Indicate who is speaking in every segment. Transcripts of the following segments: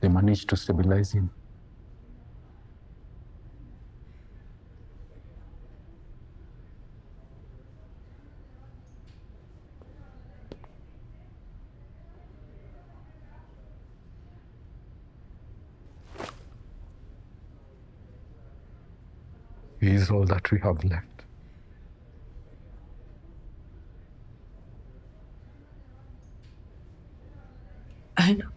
Speaker 1: they managed to stabilize him. He is all that we have left.
Speaker 2: I know.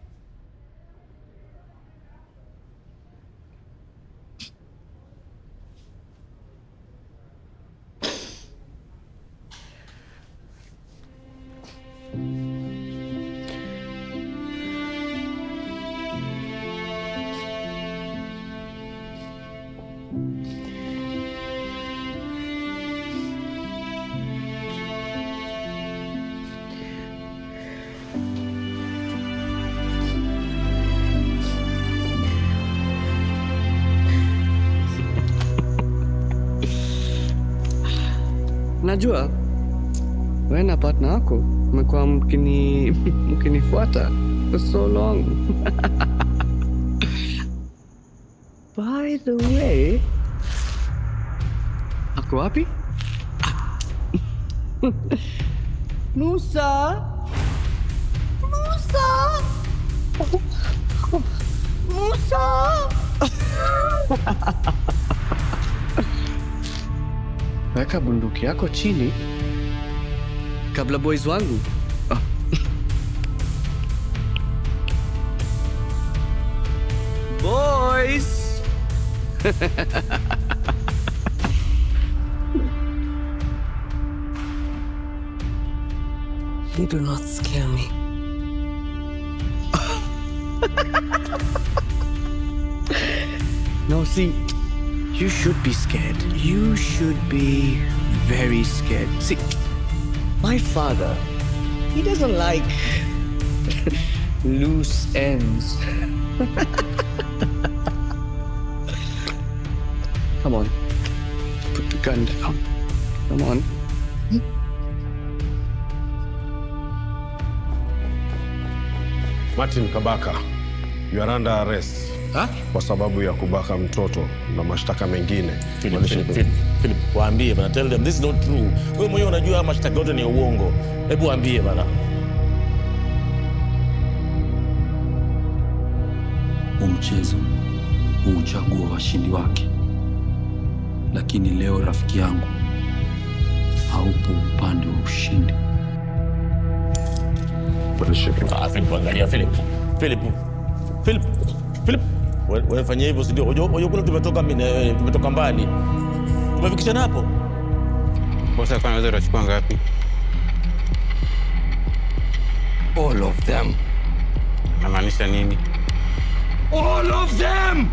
Speaker 2: Najua wewe na partner wako mmekuwa mkinifuata for so long. By the way, ako wapi? Musa! Musa! Musa! Weka bunduki yako chini kabla boys wangu. Boys!
Speaker 3: You do not scare me.
Speaker 2: No, see, you should be scared. You should be very scared. See, my father, he doesn't like loose ends. Come on, put the gun down. Come on.
Speaker 4: Martin Kabaka, you are under arrest. Kwa sababu ya kubaka mtoto na mashtaka mengine.
Speaker 5: Philip, waambie bana, tell them this is not true. Wewe mwenyewe unajua mashtaka yote ni uongo. Hebu waambie bana.
Speaker 1: Mchezo huchagua washindi wake, lakini leo rafiki yangu haupo upande wa ushindi.
Speaker 5: Philip, angalia Philip. Wewe fanya hivyo si ndio? Unajua kuna tumetoka mbali. Tumefikishana hapo.
Speaker 6: Bosa kwa naweza kuchukua ngapi?
Speaker 3: All of them.
Speaker 6: Namaanisha nini?
Speaker 3: All of them!